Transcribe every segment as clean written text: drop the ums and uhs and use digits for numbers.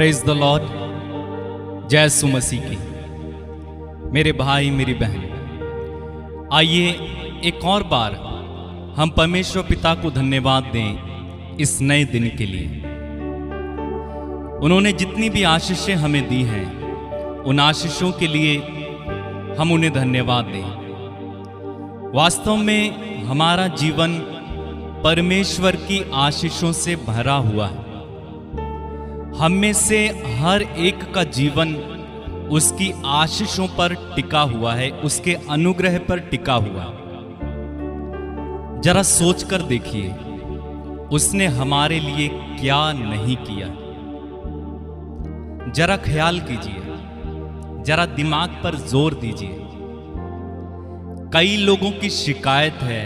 Praise the Lord. जय यीशु मसीह की। मेरे भाई मेरी बहन, आइए एक और बार हम परमेश्वर पिता को धन्यवाद दें इस नए दिन के लिए। उन्होंने जितनी भी आशीषें हमें दी हैं, उन आशीषों के लिए हम उन्हें धन्यवाद दें। वास्तव में हमारा जीवन परमेश्वर की आशीषों से भरा हुआ है। हम में से हर एक का जीवन उसकी आशीषों पर टिका हुआ है, उसके अनुग्रह पर टिका हुआ है। जरा सोचकर देखिए, उसने हमारे लिए क्या नहीं किया। जरा ख्याल कीजिए, जरा दिमाग पर जोर दीजिए। कई लोगों की शिकायत है,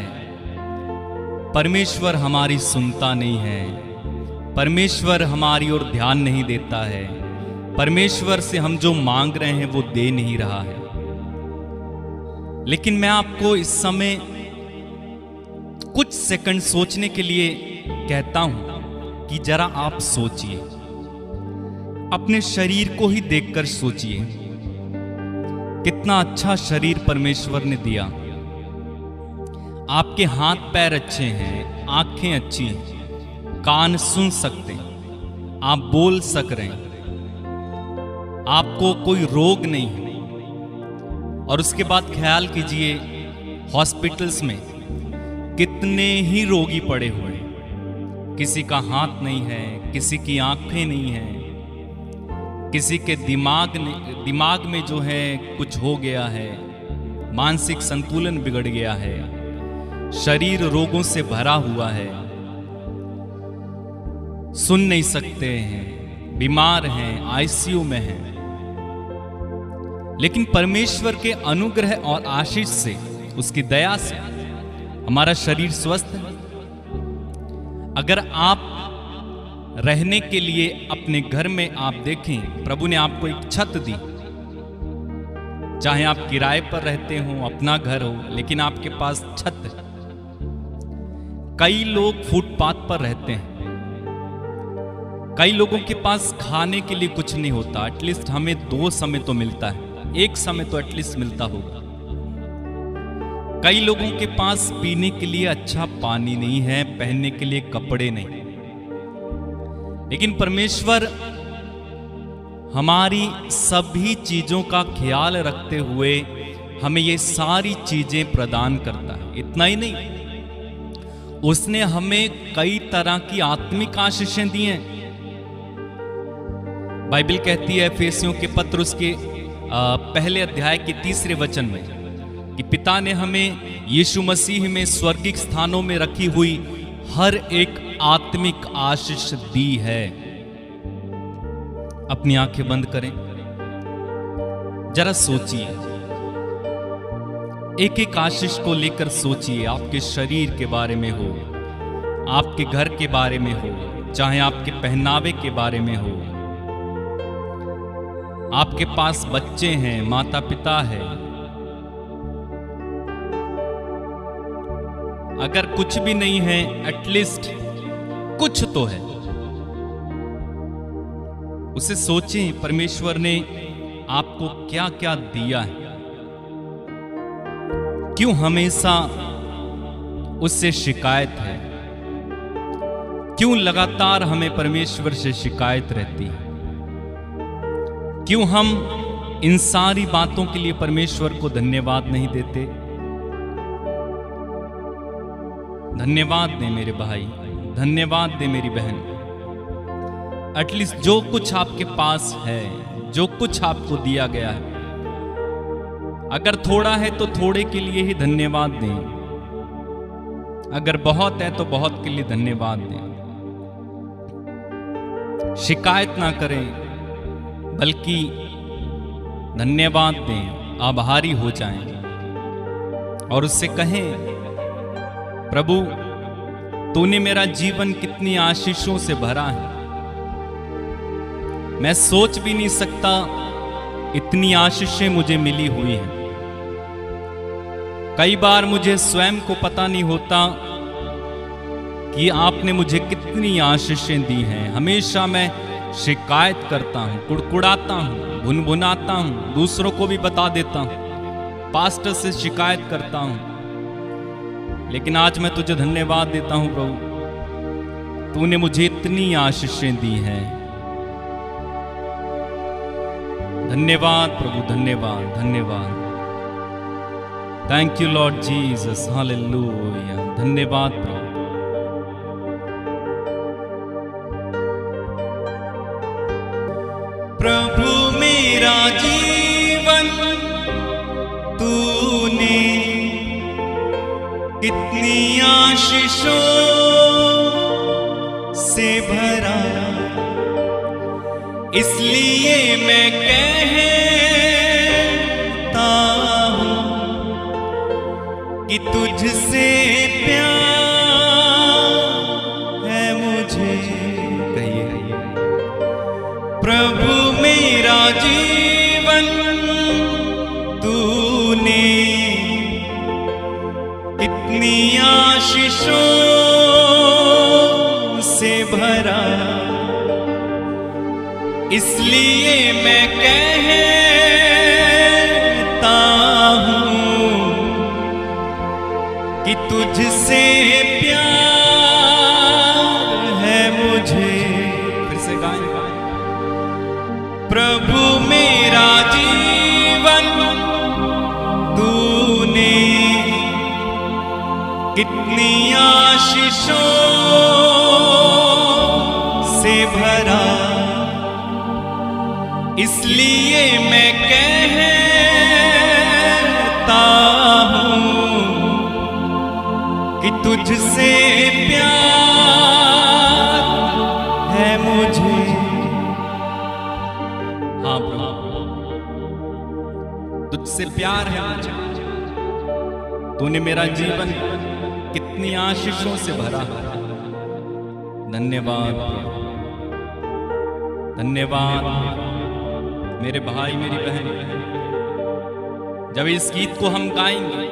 परमेश्वर हमारी सुनता नहीं है, परमेश्वर हमारी ओर ध्यान नहीं देता है, परमेश्वर से हम जो मांग रहे हैं वो दे नहीं रहा है। लेकिन मैं आपको इस समय कुछ सेकंड सोचने के लिए कहता हूं कि जरा आप सोचिए, अपने शरीर को ही देखकर सोचिए, कितना अच्छा शरीर परमेश्वर ने दिया। आपके हाथ पैर अच्छे हैं, आंखें अच्छी हैं, कान सुन सकते हैं, आप बोल सक रहे हैं, आपको कोई रोग नहीं है। और उसके बाद ख्याल कीजिए, हॉस्पिटल्स में कितने ही रोगी पड़े हुए हैं। किसी का हाथ नहीं है, किसी की आंखें नहीं हैं, किसी के दिमाग में जो है कुछ हो गया है, मानसिक संतुलन बिगड़ गया है, शरीर रोगों से भरा हुआ है, सुन नहीं सकते हैं, बीमार हैं, आईसीयू में हैं। लेकिन परमेश्वर के अनुग्रह और आशीष से, उसकी दया से हमारा शरीर स्वस्थ है। अगर आप रहने के लिए अपने घर में आप देखें, प्रभु ने आपको एक छत दी। चाहे आप किराए पर रहते हो, अपना घर हो, लेकिन आपके पास छत है। कई लोग फुटपाथ पर रहते हैं, कई लोगों के पास खाने के लिए कुछ नहीं होता। एटलीस्ट हमें 2 समय तो मिलता है, 1 समय तो एटलीस्ट मिलता होगा। कई लोगों के पास पीने के लिए अच्छा पानी नहीं है, पहनने के लिए कपड़े नहीं। लेकिन परमेश्वर हमारी सभी चीजों का ख्याल रखते हुए हमें ये सारी चीजें प्रदान करता है। इतना ही नहीं, उसने हमें कई तरह की आत्मिक आशीषें दी हैं। बाइबल कहती है एफेसियों के पत्र उसके पहले अध्याय के 3 वचन में कि पिता ने हमें यीशु मसीह में स्वर्गिक स्थानों में रखी हुई हर एक आत्मिक आशीष दी है। अपनी आंखें बंद करें, जरा सोचिए, एक एक आशीष को लेकर सोचिए। आपके शरीर के बारे में हो, आपके घर के बारे में हो, चाहे आपके पहनावे के बारे में हो, आपके पास बच्चे हैं, माता पिता है। अगर कुछ भी नहीं है, एटलीस्ट कुछ तो है। उसे सोचें, परमेश्वर ने आपको क्या क्या दिया है। क्यों हमेशा उससे शिकायत है? क्यों लगातार हमें परमेश्वर से शिकायत रहती है? क्यों हम इन सारी बातों के लिए परमेश्वर को धन्यवाद नहीं देते? धन्यवाद दे मेरे भाई, धन्यवाद दे मेरी बहन। एटलीस्ट जो कुछ आपके पास है, जो कुछ आपको दिया गया है, अगर थोड़ा है तो थोड़े के लिए ही धन्यवाद दें। अगर बहुत है तो बहुत के लिए धन्यवाद दें। शिकायत ना करें, बल्कि धन्यवाद दें, आभारी हो जाएं और उससे कहें, प्रभु तूने मेरा जीवन कितनी आशीषों से भरा है। मैं सोच भी नहीं सकता इतनी आशीषें मुझे मिली हुई हैं। कई बार मुझे स्वयं को पता नहीं होता कि आपने मुझे कितनी आशीषें दी हैं। हमेशा मैं शिकायत करता हूँ, कुड़कुड़ाता हूँ, भुनभुनाता हूँ, दूसरों को भी बता देता हूँ, पास्टर से शिकायत करता हूँ। लेकिन आज मैं तुझे धन्यवाद देता हूँ प्रभु, तूने मुझे इतनी आशीषें दी हैं। धन्यवाद प्रभु, धन्यवाद, धन्यवाद। Thank you Lord Jesus, hallelujah. धन्यवाद प्रभु। प्रभु मेरा जीवन तूने कितनी आशीषों से भरा, इसलिए मैं कहता हूँ कि तुझसे प्यार है मुझे। कहिए प्रभु मेरा जीवन तूने कितनी आशीषों से भरा, इसलिए मैं कहता हूँ कि तुझसे प्यार है मुझे। फिर से गाएं। प्रभु मेरा जीवन तूने कितनी आशीषों से भरा, इसलिए मैं कहता हूँ कि तुझसे प्यार है मुझे। हाँ प्रभु, तुझसे प्यार है मुझे। तूने मेरा जीवन कितनी आशीषों से भरा। धन्यवाद, धन्यवाद मेरे भाई, मेरी बहन। जब इस गीत को हम गाएंगे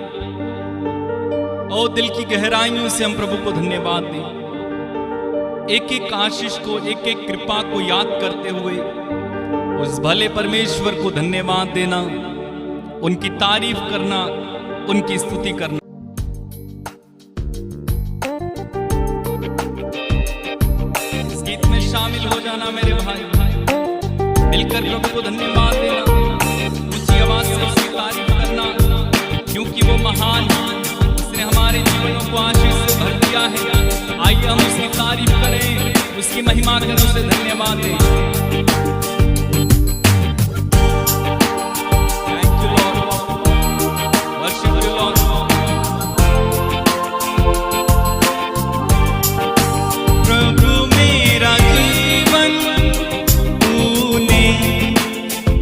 और दिल की गहराइयों से हम प्रभु को धन्यवाद दें, एक एक आशीष को, एक एक कृपा को याद करते हुए उस भले परमेश्वर को धन्यवाद देना, उनकी तारीफ करना, उनकी स्तुति करना। इस गीत में शामिल हो जाना मेरे भाई, मिलकर प्रभु को धन्यवाद देना, ऊंची आवाज से उसकी तारीफ करना, क्योंकि वो महान है। उसने हमारे जीवनों को आशीष से भर दिया है। आइए हम उसकी तारीफ करें, उसकी महिमा करें, उसे धन्यवाद दें।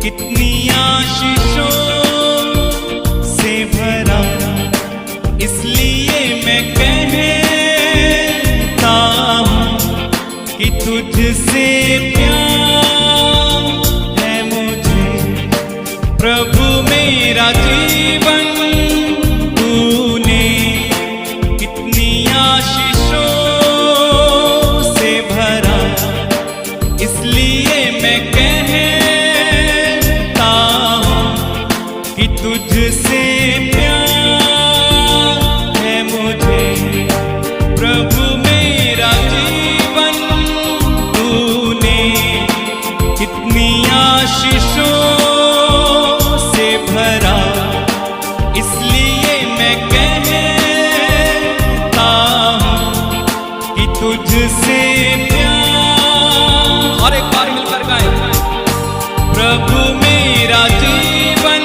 कितनी आशीषों से भरा, इसलिए मैं कहता हूँ कि तुझसे प्यार है मुझे। प्रभु मेरा जीवन तूने कितनी आशीषों से भरा, इसलिए मैं तुझसे प्यार है मुझे। प्रभु मेरा जीवन तूने कितनी आशीषों से भरा, इसलिए मैं कहता हूँ कि तुझसे प्यार। और एक बार मिलकर गाएं। प्रभु मेरा जीवन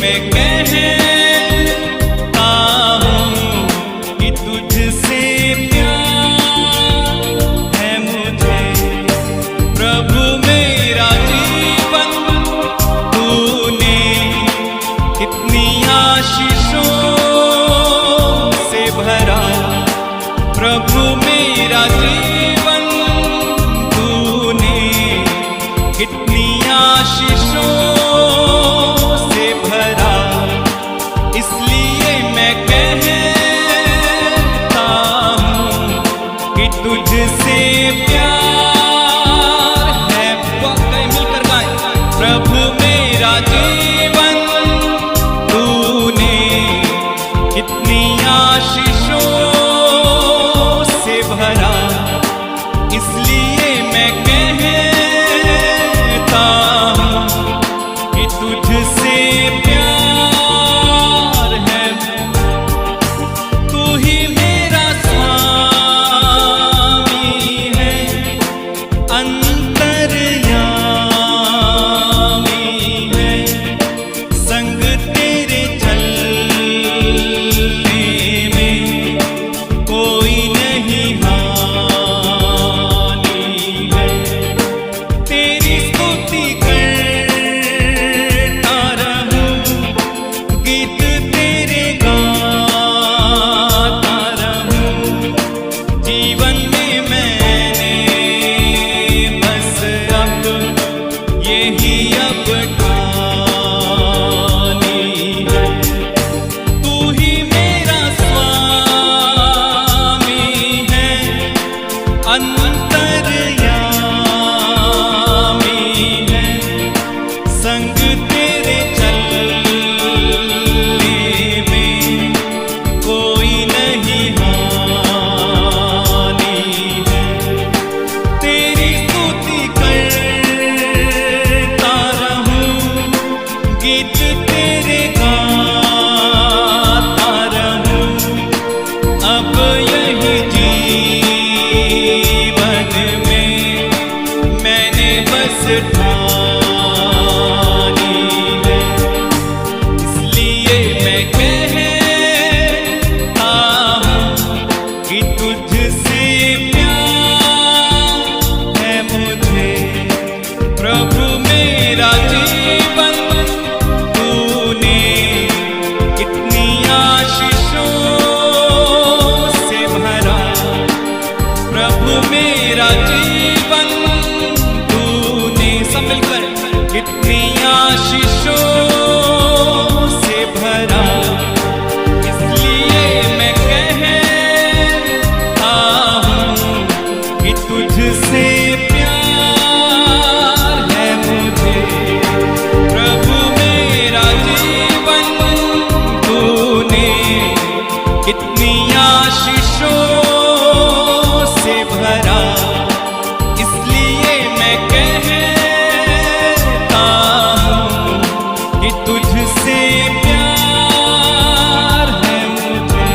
मैं कहता हूँ कि तुझसे प्यार है मुझे। प्रभु मेरा जीवन तूने कितनी आशीषों से भरा। प्रभु मेरा जीवन तूने कितनी आशीषों से भरा। इसलिए मैं कहता हूँ कि तुझसे प्यार है। वाकई मिलकर गाएं। प्रभु मेरा जीवन तूने कितनी आशीषों से भरा। इसलिए मैं कहता हूँ कि तुझसे प्यार है। तू ही मेरा स्वामी है, अंतर्यामी है। संग तेरे चलने में कोई नहीं हानि है। तेरी स्तुति करता रहूं, गीत तेरे गाता रहूं। जीवन में मैंने बस अब यही अब ठानी है। तू ही मेरा स्वामी है, अंतर्यामी है। संग तेरे चलने में कोई नहीं हानि है। तेरी स्तुति करता रहूं, गीत तेरे गाता रहूं। अब यही जीवन में मैंने बस ठानी है। इसलिए मैं कहता हूँ कि तुझसे प्यार है मुझे। प्रभु मेरा जीवन तूने कितनी आशीषों से भरा। प्रभु मेरा जीवन तूने, सब मिलकर, कितनी आशीषों से भरा। इसलिए मैं कहता हूँ कि तुझसे प्यार है मुझे। प्रभु मेरा जीवन तूने कितनी आशीषों से भरा। इसलिए मैं कहता हूँ कि तुझसे प्यार है मुझे।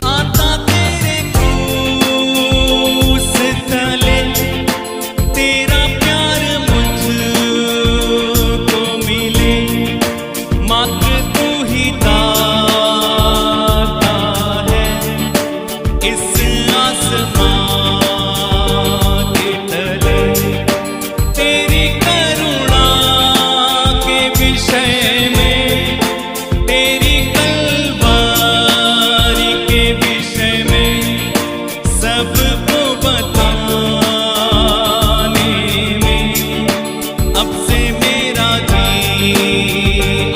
आता तेरे क्रूस तले, तेरा प्यार मुझको मिले। मात्र तू ही दाता है इस आसमां के तले। तेरी करुणा के विषय में, तेरी कलवारी के विषय में सबको बताने में अब से मेरा जी।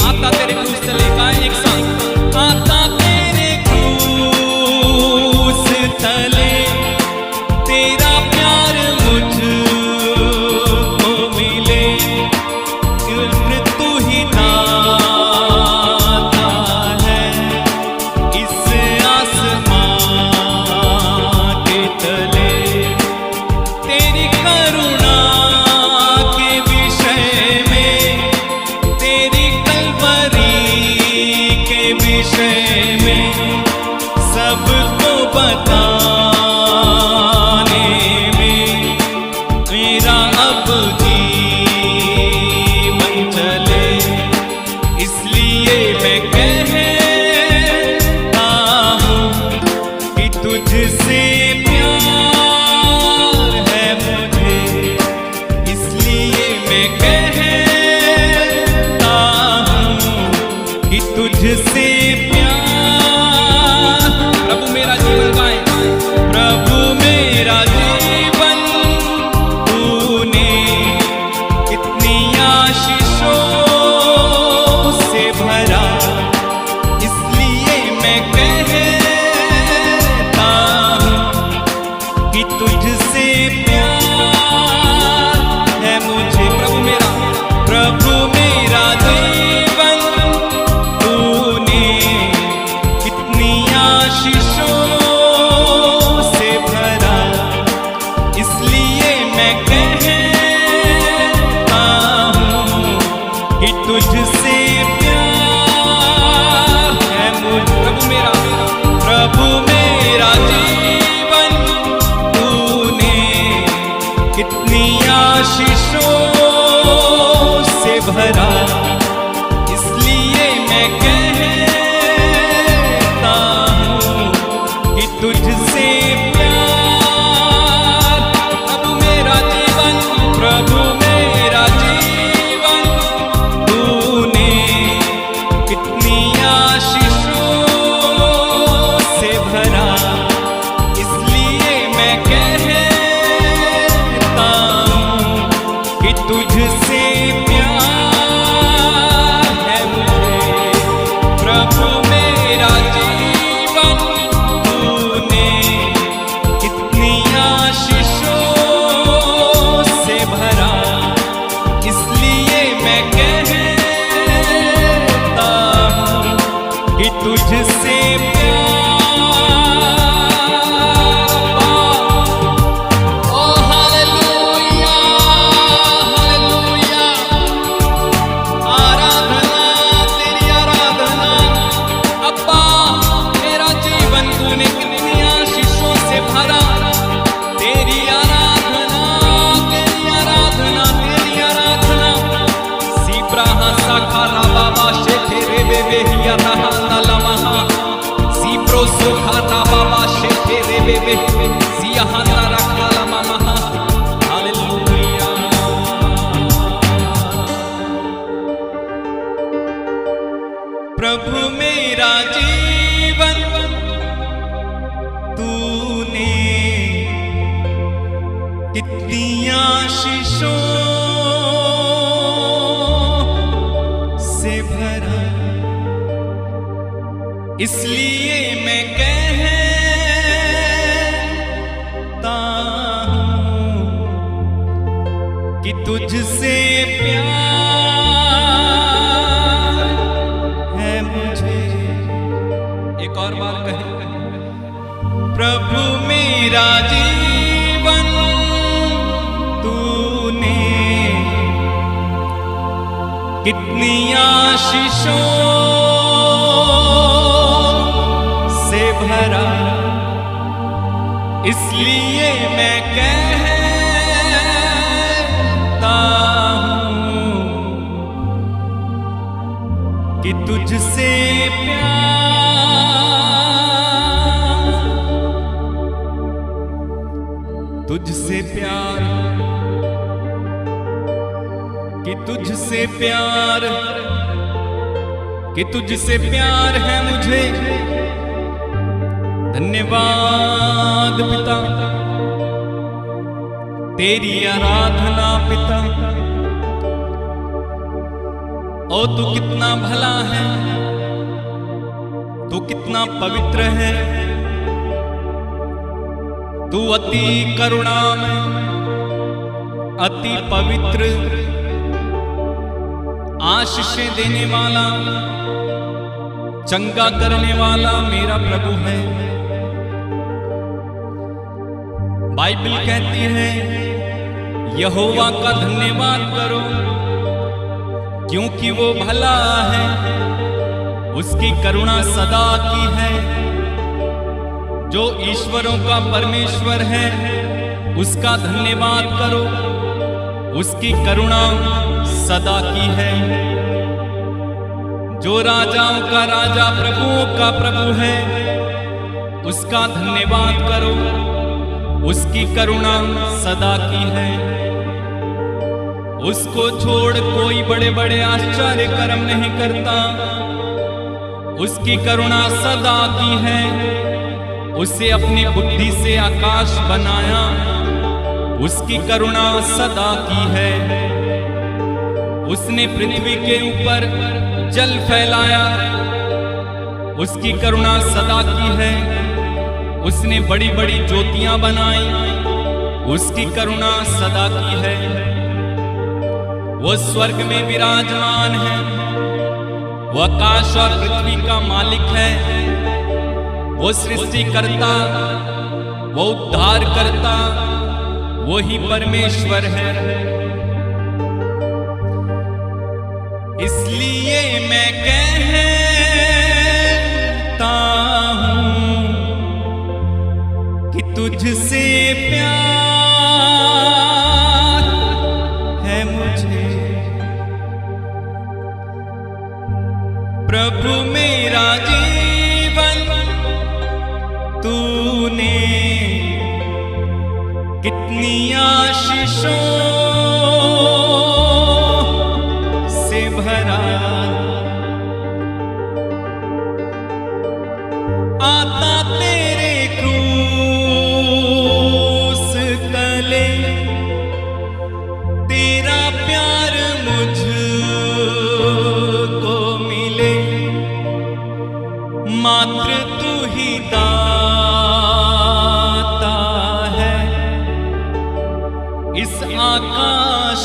आता तेरे क्रूस तले, गाएं एक साथ। आता तेरे क्रूस तले, तेरा प्यार मुझको मिले। तू ही दाता है इस आसमां के तले। तेरी करुणा के विषय में, तेरी कलवरी के विषय में सबको बताने में मेरा अब जीवन चले, इसलिए मैं कहता हूँ कि तुझसे प्यार है मुझे, इसलिए मैं कहता हूँ कि तुझसे प्यार। प्रभु मेरा जीवन गाए, प्रभु मेरा जीवन तूने कितनी आशीषों से भरा, इसलिए मैं कहता हूँ कि तुझसे प्यार है मुझे। प्रभु मेरा जीवन तूने कितनी आशीषों से भरा, इसलिए मैं कहता हूँ कि तुझसे प्यार है मुझे। प्रभु मेरा जीवन तूने कितनी आशीषों से भरा, इसलिए मैं कहता हूँ कि तुझसे प्यार। प्रभु मेरा जीवन तूने कितनी आशीषों से भरा, इसलिए मैं कहता हूँ कि तुझसे प्यार है मुझे। प्रभु मेरा जीवन तूने कितनी आशीषों से भरा, इसलिए मैं कहता हूँ कि तुझसे प्रभु मेरा जीवन तूने कितनी आशीषों से भरा, इसलिए मैं कहता हूँ कि तुझसे प्यार है मुझे। एक और बार कहे, प्रभु मेरा जीवन तूने कितनी आशीषों से भरा, इसलिए मैं कहता हूँ कि तुझसे तुझसे प्यार, कि तुझसे प्यार, कि तुझसे प्यार है मुझे। धन्यवाद पिता, तेरी आराधना पिता। ओ तू कितना भला है, तू कितना पवित्र है, तू अति करुणामय, अति पवित्र, आशीषें देने वाला, चंगा करने वाला मेरा प्रभु है। बाइबल कहती है यहोवा का धन्यवाद करो क्योंकि वो भला है, उसकी करुणा सदा की है जो ईश्वरों का परमेश्वर है उसका धन्यवाद करो, उसकी करुणा सदा की है। जो राजाओं का राजा प्रभुओं का प्रभु है उसका धन्यवाद करो, उसकी करुणा सदा की है। उसको छोड़ कोई बड़े बड़े आश्चर्य कर्म नहीं करता, उसकी करुणा सदा की है। उसे अपनी बुद्धि से आकाश बनाया, उसकी करुणा सदा की है। उसने पृथ्वी के ऊपर जल फैलाया, उसकी करुणा सदा की है। उसने बड़ी बड़ी ज्योतियां बनाई, उसकी करुणा सदा की है। वो स्वर्ग में विराजमान है, वो आकाश और पृथ्वी का मालिक है। वो सृष्टिकर्ता, वो उद्धारकर्ता, वो ही परमेश्वर है। इसलिए मैं कहता हूं कि तुझसे प्यार है मुझे, प्रभु मेरा जीवन तूने कितनी आशीषों से भरा। आता तेरे क्रूस तले, तेरा प्यार मुझको मिले। मात्र तू ही दाता है इस आकाश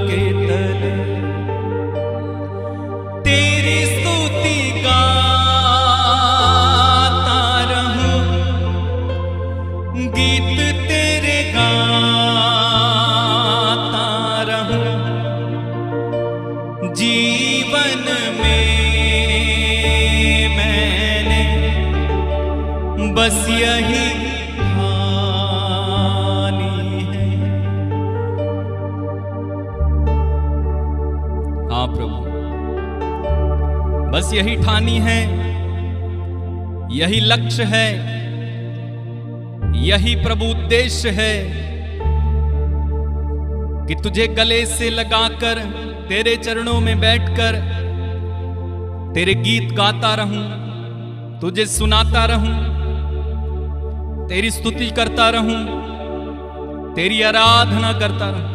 के तले। तेरी स्तुति गाता रहूं, गीत तेरे गाता रहूं। जीवन में मैंने बस यही बस यही ठानी है, यही लक्ष्य है, यही प्रभु उद्देश्य है कि तुझे गले से लगाकर तेरे चरणों में बैठकर तेरे गीत गाता रहूं, तुझे सुनाता रहूं, तेरी स्तुति करता रहूं, तेरी आराधना करता रहूं।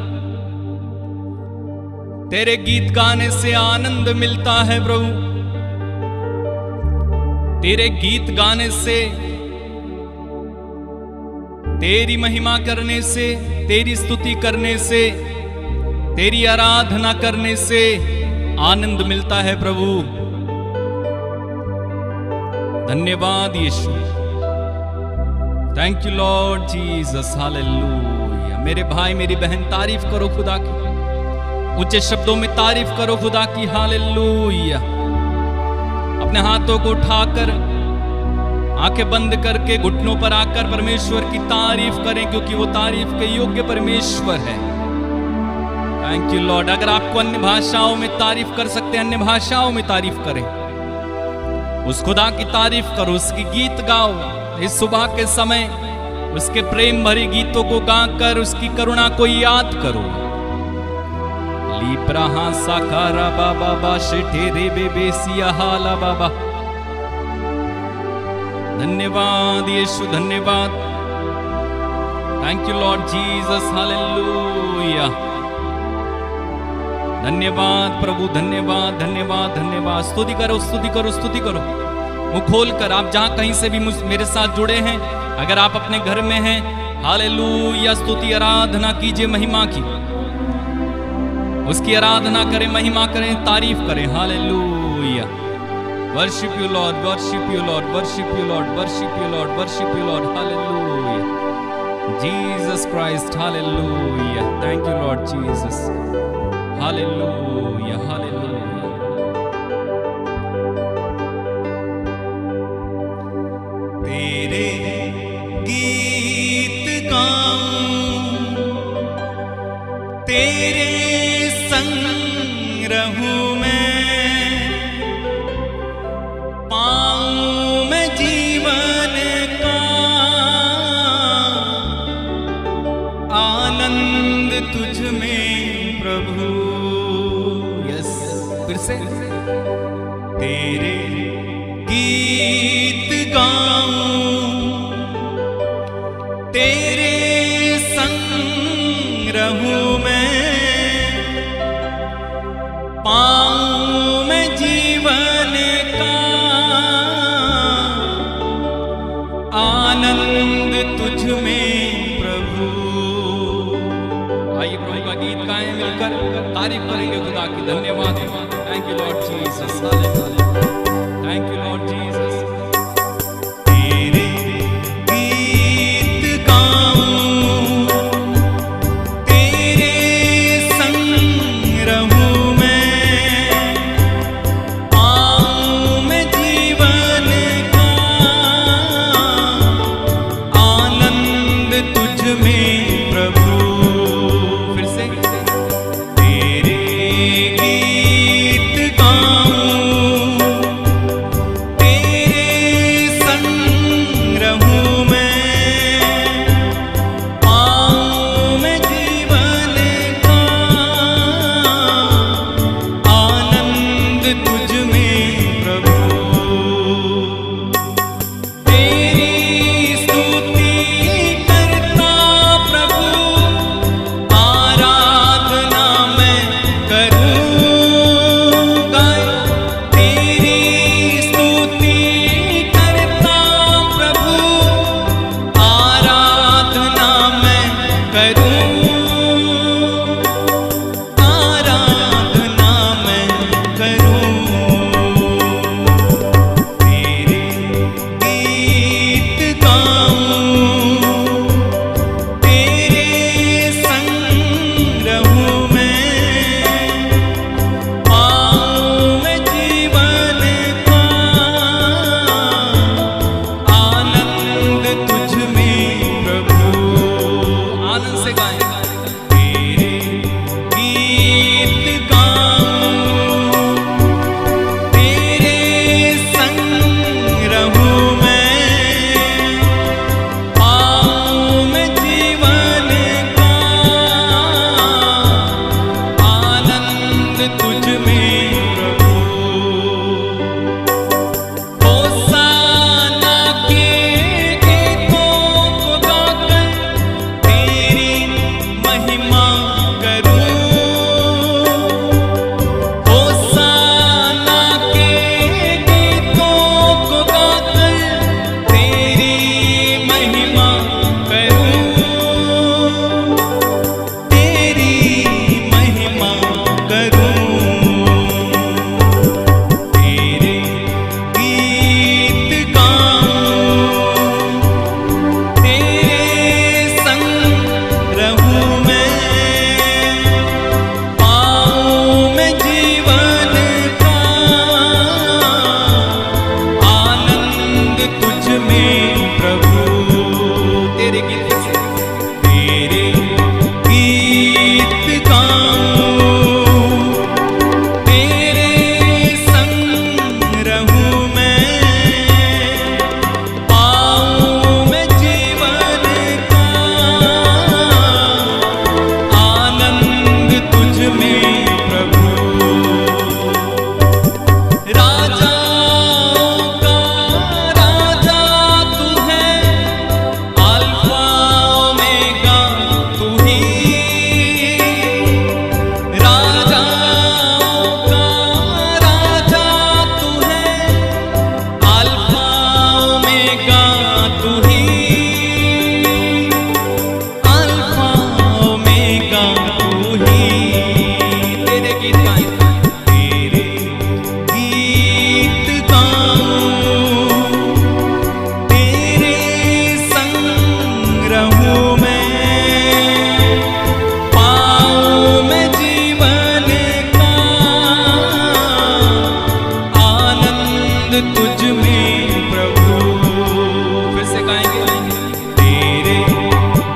तेरे गीत गाने से आनंद मिलता है प्रभु, तेरे गीत गाने से, तेरी महिमा करने से, तेरी स्तुति करने से, तेरी आराधना करने से आनंद मिलता है प्रभु। धन्यवाद Yeshu, thank you Lord Jesus, hallelujah. मेरे भाई मेरी बहन तारीफ करो खुदा की, ऊंचे शब्दों में तारीफ करो खुदा की, हालेलुया। अपने हाथों को उठाकर आंखें बंद करके घुटनों पर आकर परमेश्वर की तारीफ करें, क्योंकि वो तारीफ के योग्य परमेश्वर है। Thank you Lord. अगर आपको अन्य भाषाओं में तारीफ कर सकते हैं, अन्य भाषाओं में तारीफ करें, उस खुदा की तारीफ करो, उसकी गीत गाओ। इस सुबह के समय उसके प्रेम भरी गीतों को गाकर उसकी करुणा को याद करो। लीप्राहा साकारा बाबा बाशे रे बेबेसिया हाला बाबा। धन्यवाद यीशु, धन्यवाद। Thank you Lord Jesus, hallelujah. धन्यवाद प्रभु, धन्यवाद धन्यवाद धन्यवाद। स्तुति करो, स्तुति करो, स्तुति करो। मुंह खोलकर आप जहां कहीं से भी मेरे साथ जुड़े हैं, अगर आप अपने घर में हैं, हालेलुया, स्तुति आराधना कीजिए महिमा की, उसकी आराधना करें, महिमा करें, तारीफ करें। Hallelujah. Worship you Lord, worship you Lord, worship you Lord, worship you Lord, worship you Lord. Hallelujah Jesus Christ, hallelujah. Thank you Lord Jesus, hallelujah, hallelujah. से तेरे गीत गाऊं, तेरे संग रहूं मैं, पाऊं मैं जीवन का आनंद तुझ में प्रभु। आइए प्रभु का गीत गाएं मिलकर, तारीफ करेंगे खुदा की। धन्यवाद, thank you Lord Jesus, thank you Lord Jesus. तेरे गीत गाऊं, तेरे संग रहूं मैं, पाऊं मैं जीवन का आनंद तुझ में प्रभु। फिर से तेरे गीत गाऊं, तेरे संग रहूं मैं, पाऊं मैं जीवन का आनंद तुझ में प्रभु। तेरी स्तुति करता प्रभु, आराधना मैं करूँगा। तेरी स्तुति करता प्रभु, आराधना मैं करूँ, आराधना मैं करूँ। तेरे गीत गाऊं, तेरे संग रहूं मैं, पाऊं मैं जीवन का आनंद तुझ में प्रभु। आनंद से गाएं। तेरे गीत गाऊं, तेरे संग रहूं मैं, पाऊं मैं जीवन का आनंद तुझ में प्रभु। होसाना के गीतों को गाकर तेरी महिमा करूं, होसाना के गीतों को गाकर तेरी महिमा करूं, तेरी महिमा करूं। तेरे गीत गाऊं, तेरे संग रहूं मैं, पाऊं मैं जीवन का आनंद तुझ में प्रभु। तेरे गीत से तेरे गीत गाऊं, तेरे संग रहूं मैं, पाऊं मैं जीवन का आनंद तुझ में प्रभु। राजाओं का राजा तू है, अल्फा ओमेगा तू ही। राजाओं का राजा तू है, अल्फा ओमेगा तू ही, अल्फा ओमेगा तू ही। तेरे गीत गाएं। तेरे गीत गाऊं, तेरे संग रहूं मैं, पाऊं मैं जीवन का आनंद तुझ में प्रभु। फिर से गाएंगे। तेरे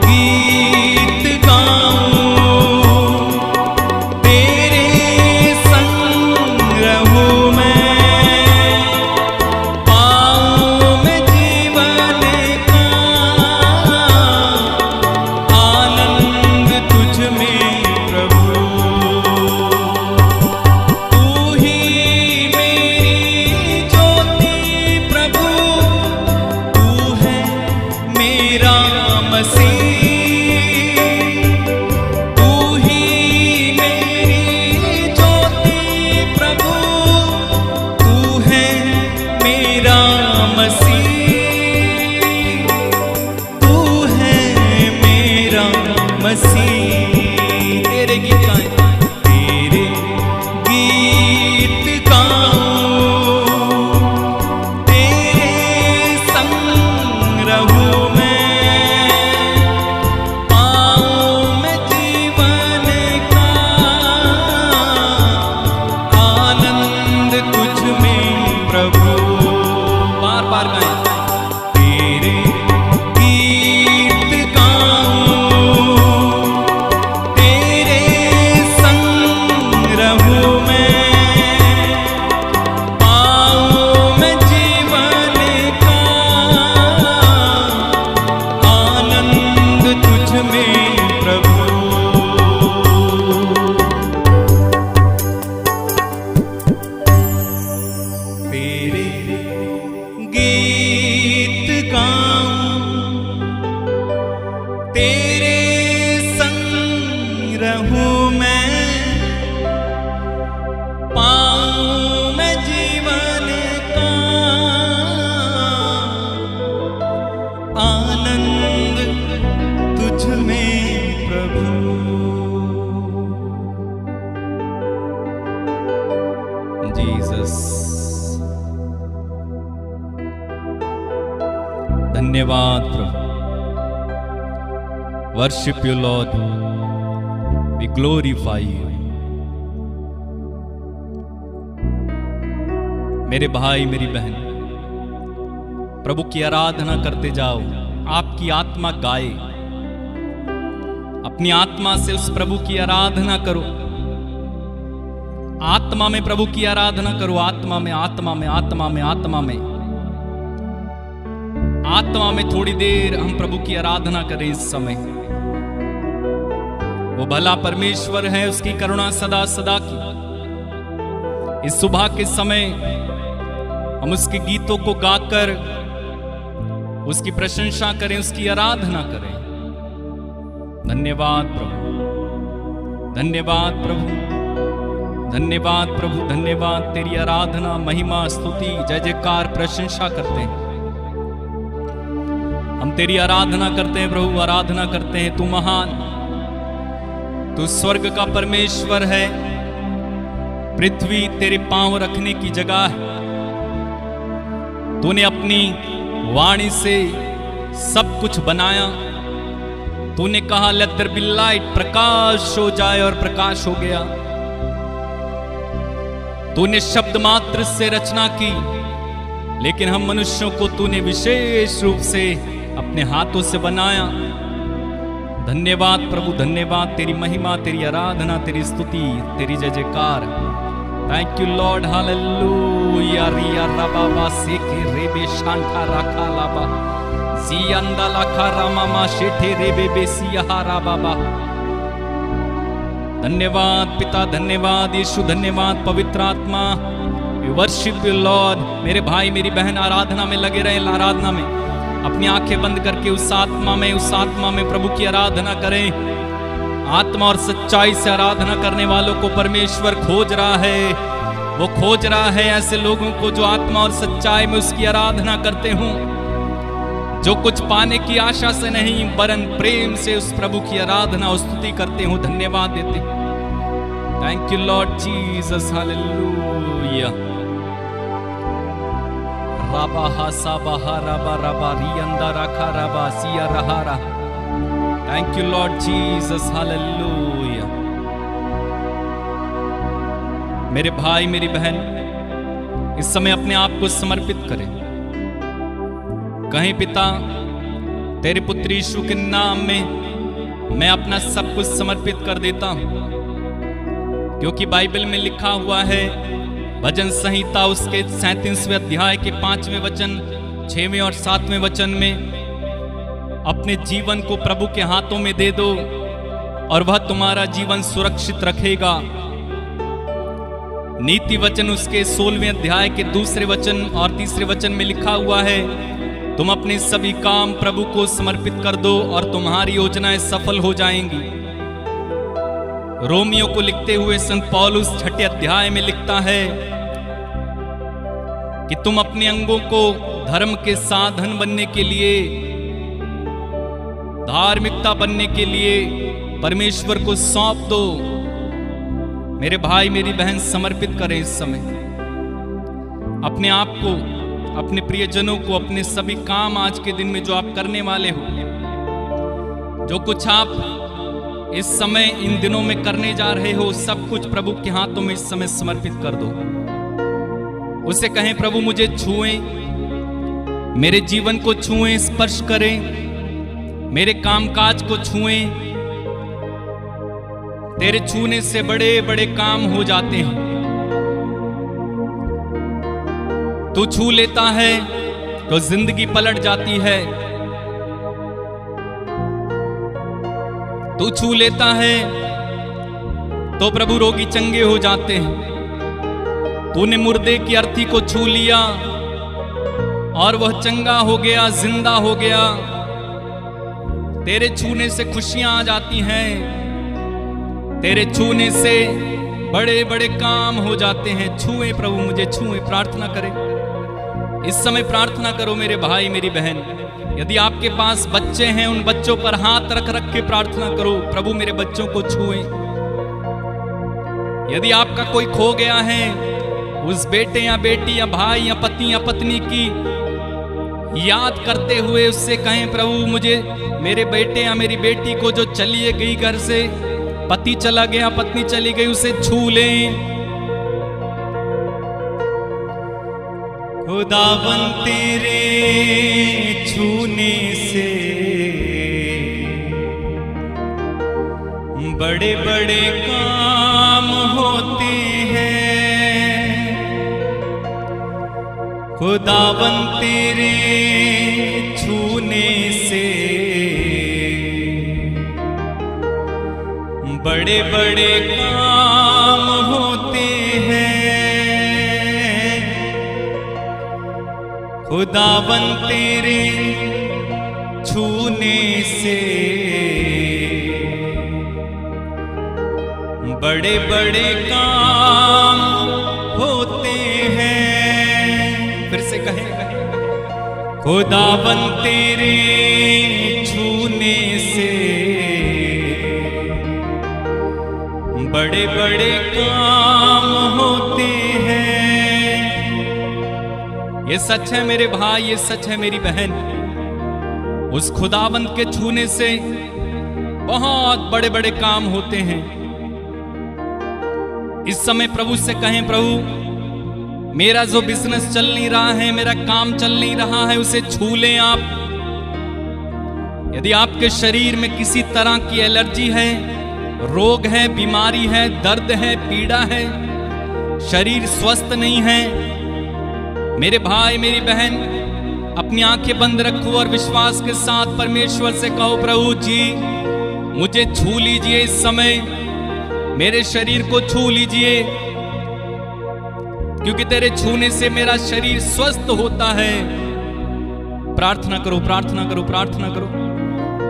गीत गाऊं, तेरे संग रहूं मैं, पाऊं मैं जीवन का आनंद तुझ में प्रभु। तू ही मसीह, तू है मेरा मसीह। तेरे गीत गाएं, तेरे गीत गाऊं, तेरे संग रहूं मैं, पाऊं मैं जीवन का आनंद तुझ में प्रभु। बार बार गाएं, तेरे गीत गाऊं, तेरे संग रहूं मैं, पाऊं मैं जीवन का आनंद तुझ में प्रभु। तेरे गीत गाऊं, तेरे संग रहूं मैं, पाऊं मैं जीवन का आनंद तुझ में प्रभु। जीसस, धन्यवाद प्रभु। Worship you Lord, we glorify you. मेरे भाई मेरी बहन, प्रभु की आराधना करते जाओ, आपकी आत्मा गाए, अपनी आत्मा से उस प्रभु की आराधना करो। आत्मा में प्रभु की आराधना करो, आत्मा में, आत्मा में, आत्मा में, आत्मा में, आत्मा में थोड़ी देर हम प्रभु की आराधना करें इस समय। वो भला परमेश्वर है, उसकी करुणा सदा सदा की। इस सुबह के समय हम उसके गीतों को गाकर उसकी प्रशंसा करें, उसकी आराधना करें। धन्यवाद प्रभु, धन्यवाद प्रभु, धन्यवाद प्रभु, धन्यवाद। तेरी आराधना, महिमा, स्तुति, जय जयकार, प्रशंसा करते हैं। हम तेरी आराधना करते हैं प्रभु, आराधना करते हैं। तू महान, तू स्वर्ग का परमेश्वर है, पृथ्वी तेरे पांव रखने की जगह है। तूने अपनी वाणी से सब कुछ बनाया। तूने कहा लेट देयर बी लाइट, प्रकाश हो जाए, और प्रकाश हो गया। तूने शब्द मात्र से रचना की, लेकिन हम मनुष्यों को तूने विशेष रूप से अपने हाथों से बनाया। धन्यवाद प्रभु, धन्यवाद। तेरी महिमा, तेरी आराधना, तेरी स्तुति, तेरी जय जयकार। Thank you Lord, hallelujah. रिया रबाबा सेके रेबे शांता राखा लाबा, जियांदा लाखा रामामा शेठे रेबे बेसिया राबाबा। धन्यवाद पिता, धन्यवाद यीशु, धन्यवाद पवित्र आत्मा। We worship you Lord. मेरे भाई मेरी बहन आराधना में लगे रहे, आराधना में अपनी आंखें बंद करके उस आत्मा में प्रभु की आराधना करें। आत्मा और सच्चाई से आराधना करने वालों को परमेश्वर खोज रहा है। वो खोज रहा है ऐसे लोगों को जो आत्मा और सच्चाई में उसकी आराधना करते हों, जो कुछ पाने की आशा से नहीं वरन प्रेम से उस प्रभु की आराधना और स्तुति करते हूं, धन्यवाद देते। Thank you Lord Jesus, hallelujah. राबा हासा बहा राबा राबा रियंदा रखा राबा सिया रहारा। Thank you Lord Jesus, hallelujah. मेरे भाई मेरी बहन इस समय अपने आप को समर्पित करें। कहें पिता, तेरे पुत्र यीशु के नाम में मैं अपना सब कुछ समर्पित कर देता हूं, क्योंकि बाइबल में लिखा हुआ है, भजन संहिता उसके 37वें अध्याय के 5वें वचन, 6वें और 7वें वचन में, अपने जीवन को प्रभु के हाथों में दे दो और वह तुम्हारा जीवन सुरक्षित रखेगा। नीति वचन उसके 16वें अध्याय के 2 वचन और 3 वचन में लिखा हुआ है, तुम अपने सभी काम प्रभु को समर्पित कर दो और तुम्हारी योजनाएं सफल हो जाएंगी। रोमियो को लिखते हुए संत पौलुस 6 अध्याय में लिखता है कि तुम अपने अंगों को धर्म के साधन बनने के लिए, धार्मिकता बनने के लिए परमेश्वर को सौंप दो। मेरे भाई मेरी बहन समर्पित करें इस समय अपने आप को, अपने प्रियजनों को, अपने सभी काम आज के दिन में जो आप करने वाले हो, जो कुछ आप इस समय इन दिनों में करने जा रहे हो, सब कुछ प्रभु के हाथों में इस समय समर्पित कर दो। उसे कहें प्रभु मुझे छुएं, मेरे जीवन को छुएं, स्पर्श करें, मेरे कामकाज को छुएं। तेरे छूने से बड़े बड़े काम हो जाते हैं। तू छू लेता है तो जिंदगी पलट जाती है। तू छू लेता है तो प्रभु रोगी चंगे हो जाते हैं। तूने मुर्दे की अर्थी को छू लिया और वह चंगा हो गया, जिंदा हो गया। तेरे छूने से खुशियां आ जाती हैं। तेरे छूने से बड़े बड़े काम हो जाते हैं। छुए प्रभु मुझे छुए। प्रार्थना करें इस समय, प्रार्थना करो मेरे भाई मेरी बहन। यदि आपके पास बच्चे हैं, उन बच्चों पर हाथ रख रख के प्रार्थना करो, प्रभु मेरे बच्चों को छुए। यदि आपका कोई खो गया है, उस बेटे या बेटी या भाई या पति या पत्नी की याद करते हुए उससे कहें प्रभु मुझे, मेरे बेटे या मेरी बेटी को जो चली गई घर से, पति चला गया, पत्नी चली गई, उसे छू लें। खुदावन तेरे छूने से बड़े बड़े काम होते हैं। खुदावन तेरे छूने से बड़े बड़े काम होते हैं। खुदावन तेरे छूने से बड़े बड़े काम होते हैं। फिर से कहें, खुदावन तेरे छूने से बड़े बड़े काम होते हैं। ये सच है मेरे भाई, ये सच है मेरी बहन। उस खुदावंत के छूने से बहुत बड़े बड़े काम होते हैं। इस समय प्रभु से कहें प्रभु मेरा जो बिजनेस चल नहीं रहा है, मेरा काम चल नहीं रहा है, उसे छू लें आप। यदि आपके शरीर में किसी तरह की एलर्जी है, रोग है, बीमारी है, दर्द है, पीड़ा है, शरीर स्वस्थ नहीं है, मेरे भाई मेरी बहन अपनी आंखें बंद रखो और विश्वास के साथ परमेश्वर से कहो प्रभु जी मुझे छू लीजिए। इस समय मेरे शरीर को छू लीजिए, क्योंकि तेरे छूने से मेरा शरीर स्वस्थ होता है। प्रार्थना करो, प्रार्थना करो, प्रार्थना करो,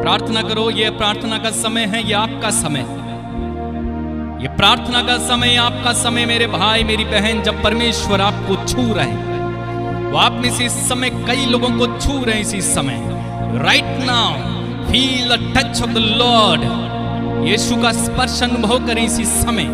प्रार्थना करो। यह प्रार्थना का समय है, यह आपका समय, यह प्रार्थना का समय, आपका समय मेरे भाई मेरी बहन। जब परमेश्वर आपको छू रहे हैं, वो आप में से इस समय कई लोगों को छू रहे हैं। इसी समय right now feel the touch of the Lord. Yeshu का स्पर्श अनुभव करें इसी समय।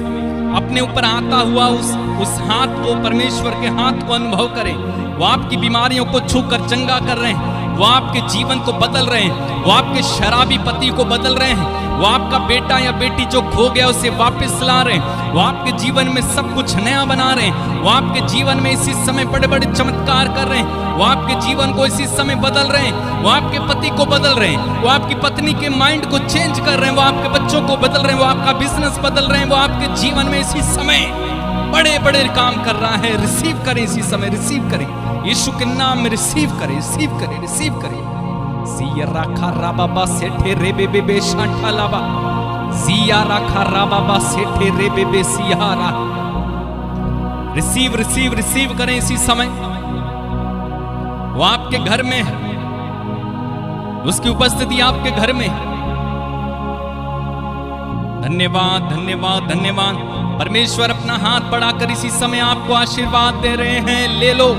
अपने ऊपर आता हुआ उस हाथ को, परमेश्वर के हाथ को अनुभव करें। वो आपकी बीमारियों को छूकर चंगा कर रहे हैं। वो आपके जीवन को बदल रहे हैं। वो आपके शराबी पति को बदल रहे हैं। वो आपका बेटा या बेटी जो खो गया उसे वापस ला रहे हैं। वो आपके जीवन में सब कुछ नया बना रहे हैं। वो आपके जीवन में इसी समय बड़े बड़े चमत्कार कर रहे हैं। वो आपके जीवन को इसी समय बदल रहे हैं। वो आपके पति को बदल रहे हैं। वो आपकी पत्नी के माइंड को चेंज कर रहे हैं। वो आपके बच्चों को बदल रहे हैं। वो आपका बिजनेस बदल रहे हैं। वो आपके जीवन में इसी समय बड़े बड़े काम कर रहा है। रिसीव करें इसी समय, रिसीव करें यीशु के नाम में, रिसीव करें, रिसीव करें, रिसीव करें। सिया राखा राबाबा सेठे रे बेबे शांठा लाबा, सिया राखा राबाबा सेठे रे बेबे सियारा। रिसीव रिसीव रिसीव करें इसी समय। वो आपके घर में है, उसकी उपस्थिति आपके घर में। धन्यवाद धन्यवाद धन्यवाद। परमेश्वर अपना हाथ बढ़ाकर इसी समय आपको आशीर्वाद दे रहे हैं। ले लो,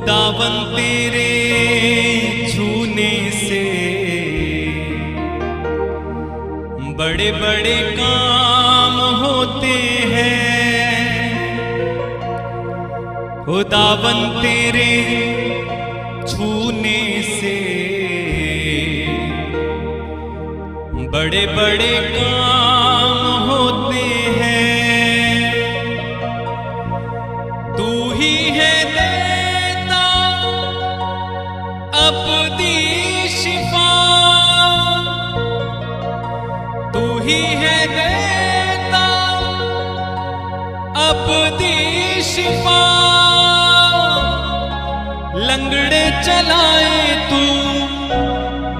खुदावन तेरे छूने से बड़े बड़े काम होते हैं। खुदावन तेरे छूने से बड़े बड़े काम होते हैं। तू ही है देता अपनी शिफा, तू ही है देता अपनी शिफा। लंगड़े चलाए तू,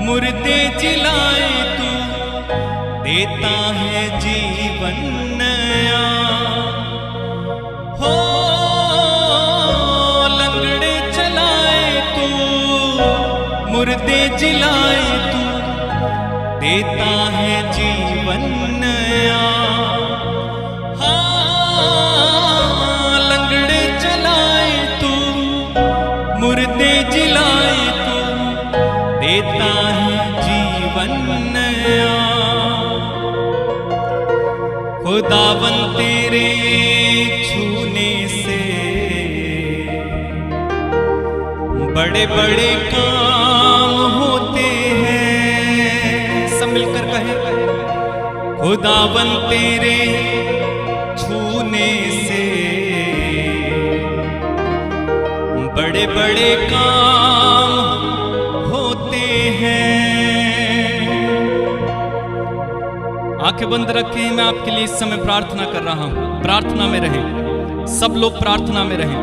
मुर्दे जिलाए तू, देता है जीवन नया। हो लंगड़े चलाए तू, मुर्दे जिलाए तू, देता है जीवन नया। हाँ लंगड़े चलाए तू, मुर्दे जिलाए तू, देता है जीवन नया। खुदावन तेरे छूने से बड़े बड़े काम होते हैं। सब मिलकर कहे खुदावन तेरे छूने से बड़े बड़े काम होते हैं। आंखें बंद रखें, मैं आपके लिए इस समय प्रार्थना कर रहा हूं। प्रार्थना में रहें, सब लोग प्रार्थना में रहें।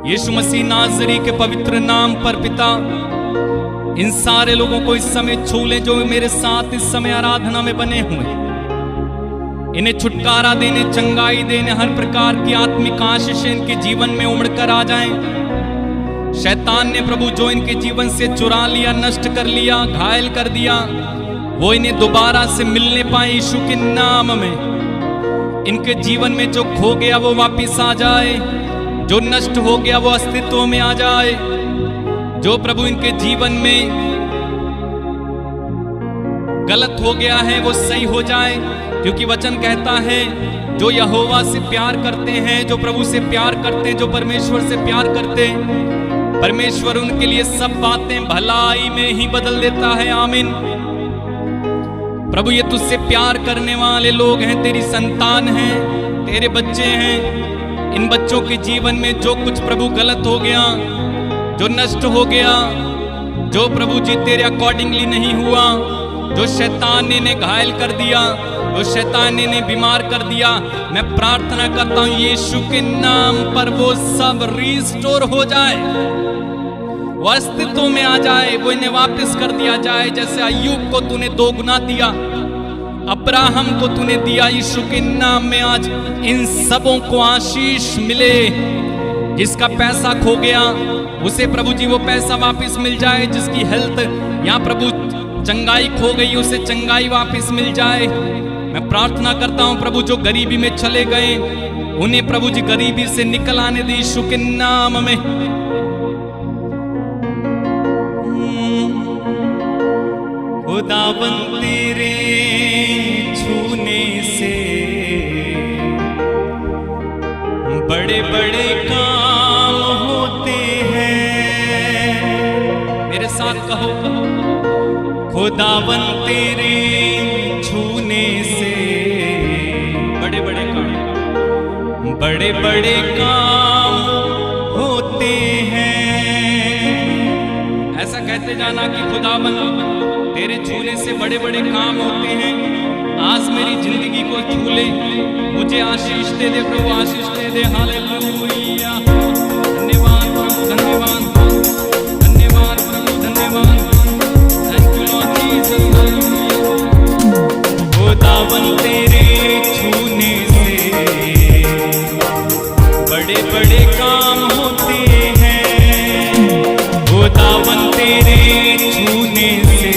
यीशु मसीह नाज़री के पवित्र नाम पर पिता, इन सारे लोगों को इस समय छू ले जो मेरे साथ इस समय आराधना में बने हुए। इन्हें छुटकारा देने, चंगाई देने, हर प्रकार की आत्मिक आशीष इनके जीवन में उमड़ कर आ जाएं। शैतान ने प्रभु जो इनके जीवन से चुरा लिया, नष्ट कर लिया, घायल कर दिया, वो इन्हें दोबारा से मिलने पाए यीशु के नाम में। इनके जीवन में जो खो गया वो वापिस आ जाए, जो नष्ट हो गया वो अस्तित्व में आ जाए। जो प्रभु इनके जीवन में गलत हो गया है वो सही हो जाए, क्योंकि वचन कहता है जो यहोवा से प्यार करते हैं, जो प्रभु से प्यार करते हैं, जो परमेश्वर से प्यार करते हैं, परमेश्वर उनके लिए सब बातें भलाई में ही बदल देता है। आमीन। प्रभु ये तुझसे प्यार करने वाले लोग हैं, तेरी संतान हैं, तेरे बच्चे हैं। इन बच्चों के जीवन में जो कुछ प्रभु गलत हो गया, जो नष्ट हो गया, जो प्रभु जी तेरे अकॉर्डिंगली नहीं हुआ, जो शैतान ने इन्हें घायल कर दिया, जो शैतान ने इन्हें बीमार कर दिया, मैं प्रार्थना करता हूं यीशु के नाम पर वो सब रिस्टोर हो जाए, वो अस्तित्व में आ जाए, वो इन्हें वापस कर दिया जाए। जैसे अय्यूब को तूने 2 गुना दिया, अब्राहम को तूने दिया, यीशु के नाम में आज इन सबों को आशीष मिले। जिसका पैसा खो गया उसे प्रभु जी वो पैसा वापस मिल जाए। जिसकी हेल्थ या प्रभु चंगाई खो गई उसे चंगाई वापस मिल जाए। मैं प्रार्थना करता हूं प्रभु जो गरीबी में चले गए उन्हें प्रभु जी गरीबी से निकल आने दे यीशु के नाम में। खुदावन तेरे छूने से बड़े बड़े काम होते हैं। मेरे साथ कहो खुदावन तेरे छूने से बड़े बड़े काम होते हैं। ऐसा कहते जाना कि खुदावन तेरे छूने से बड़े बड़े काम होते हैं। आज मेरी जिंदगी को छू ले, मुझे आशीष दे दे प्रभु, आशीष दे दे। हालेलुया। धन्यवाद प्रभु, धन्यवाद, धन्यवाद प्रभु, धन्यवाद। Thank you Lord Jesus. खुदावन तेरे छूने से बड़े बड़े काम होते हैं। खुदावन तेरे छूने से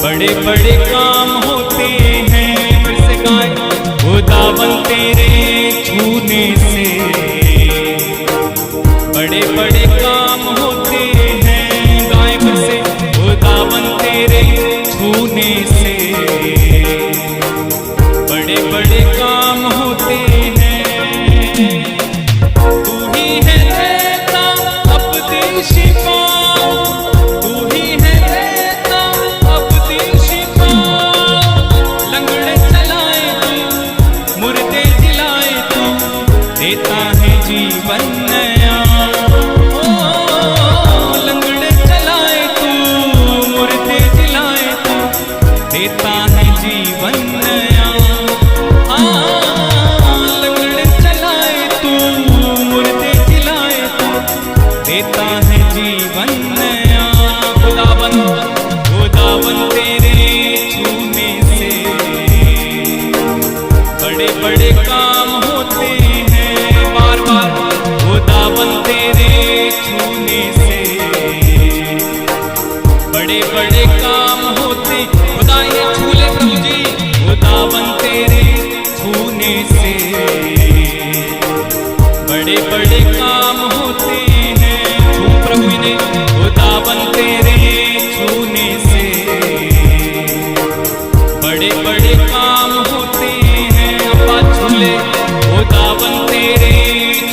बड़े बड़े काम होते हैं। फिर से गाएं। खुदावन तेरे छूने से बड़े काम होते हैं। तू ही है देता अपनी शिफा, तू ही है देता अपनी शिफा। लंगड़े चलाए तू, मुर्दे जिलाए तू, देता है जीवन नया। लंगड़े चलाए तू, मुर्दे जिलाए तू, देता है जीवन नया। लंगड़े चलाए तू, मुर्दे जिलाए तू, देता है जीवन नया। खुदावन तेरे छूने से बड़े बड़े काम होते हैं। बार बार खुदावन तेरे छूने से बड़े बड़े काम होते। खुदा ये छूले प्रभु जी, खुदावन तेरे छूने से बड़े बड़े काम होते हैं। छू प्रभु ने, खुदावन तेरे छूने से बड़े बड़े काम होते हैं। अब्बा छूले, खुदावन तेरे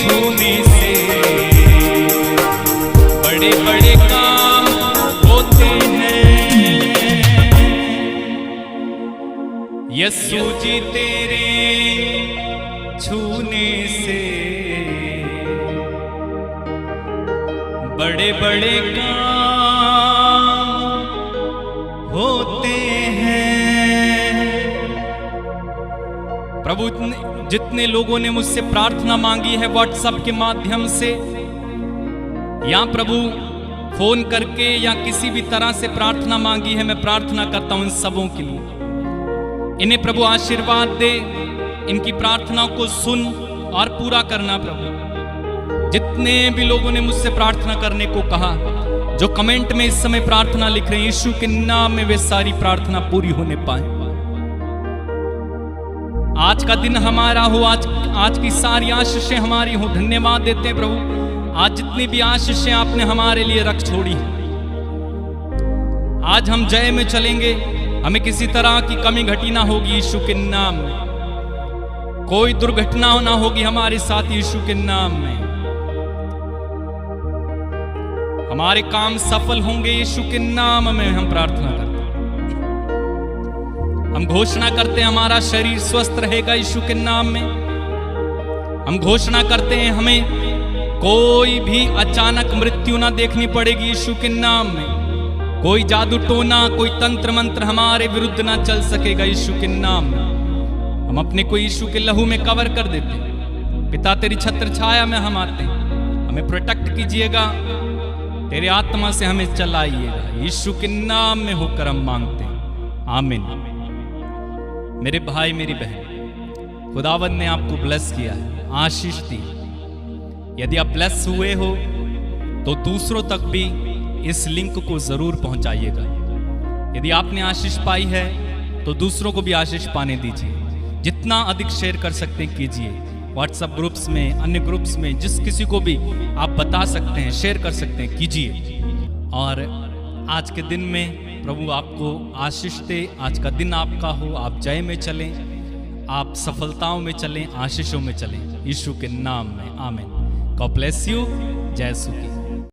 छूने से बड़े बड़े काम होते हैं। यीशु जी तेरे छूने से बड़े बड़े काम होते हैं। प्रभु जितने लोगों ने मुझसे प्रार्थना मांगी है व्हाट्सएप के माध्यम से या प्रभु फोन करके या किसी भी तरह से प्रार्थना मांगी है, मैं प्रार्थना करता हूं इन सबों के लिए। इन्हें प्रभु आशीर्वाद दे, इनकी प्रार्थनाओं को सुन और पूरा करना प्रभु। जितने भी लोगों ने मुझसे प्रार्थना करने को कहा, जो कमेंट में इस समय प्रार्थना लिख रहे हैं, यीशु के नाम में वे सारी प्रार्थना पूरी होने पाए। आज का दिन हमारा हो, आज की सारी आशीषें हमारी हो। धन्यवाद देते हैं प्रभु, आज जितनी भी आशीषें आपने हमारे लिए रख छोड़ी, आज हम जय में चलेंगे। हमें किसी तरह की कमी घटी ना होगी यीशु के नाम में। कोई दुर्घटना ना होगी हमारे साथ यीशु के नाम में। हमारे काम सफल होंगे यीशु के नाम में। हम प्रार्थना करते हैं, हम घोषणा करते हैं हमारा शरीर स्वस्थ रहेगा यीशु के नाम में। हम घोषणा करते हैं हमें कोई भी अचानक मृत्यु ना देखनी पड़ेगी यीशु के नाम में। कोई जादू टोना, कोई तंत्र मंत्र हमारे विरुद्ध ना चल सकेगा यीशु के नाम में। हम अपने को यीशु के लहू में कवर कर देते हैं। पिता तेरी छत्र छाया में हम आते हैं, हमें प्रोटेक्ट कीजिएगा, तेरे आत्मा से हमें चलाइएगा। यीशु के नाम में होकर हम मांगते हैं, आमीन। मेरे भाई मेरी बहन, खुदावन ने आपको ब्लेस किया है, आशीष दी। यदि आप ब्लेस हुए हो तो दूसरों तक भी इस लिंक को जरूर पहुंचाइएगा। यदि आपने आशीष पाई है तो दूसरों को भी आशीष पाने दीजिए। जितना अधिक शेयर कर सकते हैं कीजिए। व्हाट्सएप ग्रुप्स में, अन्य ग्रुप्स में, जिस किसी को भी आप बता सकते हैं, शेयर कर सकते हैं, कीजिए। और आज के दिन में प्रभु आपको आशीष दे। आज का दिन आपका हो, आप जय में चलें, आप सफलताओं में चलें, आशीषों में चलें, यीशु के नाम में, आमीन। God bless you. जय सुखी।